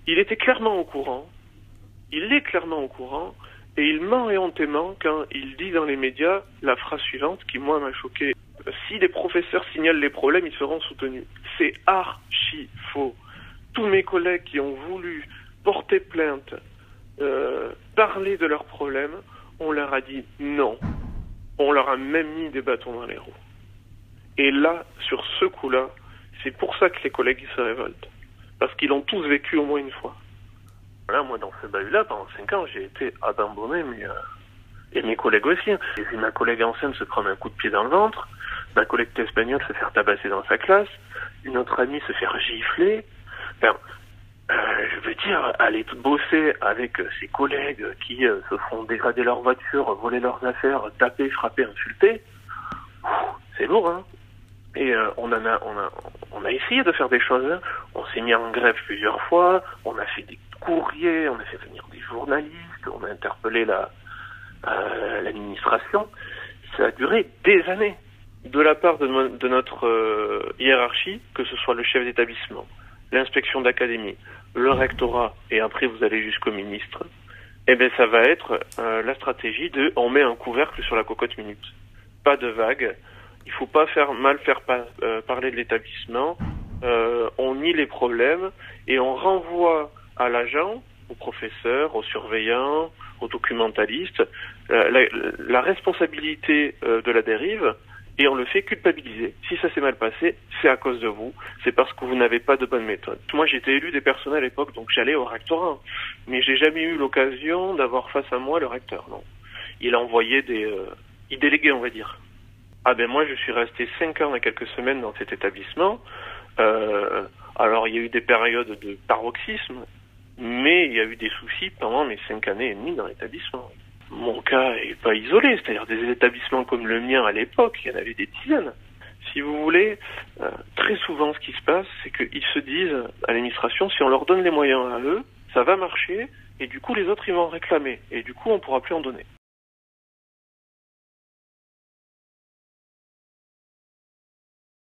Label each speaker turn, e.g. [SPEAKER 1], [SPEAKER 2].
[SPEAKER 1] Il était clairement au courant, il est clairement au courant, et il ment éhontément quand il dit dans les médias la phrase suivante qui, moi, m'a choqué. Si les professeurs signalent les problèmes, ils seront soutenus. C'est archi faux. Tous mes collègues qui ont voulu porter plainte, parler de leurs problèmes, on leur a dit non. On leur a même mis des bâtons dans les roues. Et là, sur ce coup-là, c'est pour ça que les collègues ils se révoltent. Parce qu'ils l'ont tous vécu au moins une fois. Là, moi, dans ce bahut-là, pendant 5 ans, j'ai été abandonné, et mes collègues aussi. J'ai vu ma collègue enceinte se prendre un coup de pied dans le ventre, ma collègue espagnole se faire tabasser dans sa classe, une autre amie se faire gifler. Enfin, je veux dire, aller bosser avec ses collègues qui se font dégrader leur voiture, voler leurs affaires, taper, frapper, insulter, c'est lourd, hein. Et on a essayé de faire des choses. Hein. On s'est mis en grève plusieurs fois, on a fait des courriers, on a fait venir des journalistes, on a interpellé l'administration. Ça a duré des années. De la part de notre hiérarchie, que ce soit le chef d'établissement, l'inspection d'académie, le rectorat, et après vous allez jusqu'au ministre, eh bien ça va être la stratégie de on met un couvercle sur la cocotte minute. Pas de vague. Il faut pas faire parler de l'établissement. On nie les problèmes et on renvoie à l'agent, aux professeurs, aux surveillants, aux documentalistes, la responsabilité de la dérive et on le fait culpabiliser. Si ça s'est mal passé, c'est à cause de vous. C'est parce que vous n'avez pas de bonne méthode. Moi, j'étais élu des personnels à l'époque, donc j'allais au rectorat. Mais j'ai jamais eu l'occasion d'avoir face à moi le recteur, non. Il envoyait il déléguait, on va dire. Ah ben moi je suis resté 5 ans et quelques semaines dans cet établissement. Alors il y a eu des périodes de paroxysme, mais il y a eu des soucis pendant mes 5 années et demie dans l'établissement. Mon cas est pas isolé, c'est-à-dire des établissements comme le mien à l'époque, il y en avait des dizaines. Si vous voulez, très souvent ce qui se passe, c'est qu'ils se disent à l'administration, si on leur donne les moyens à eux, ça va marcher, et du coup les autres ils vont réclamer, et du coup on pourra plus en donner.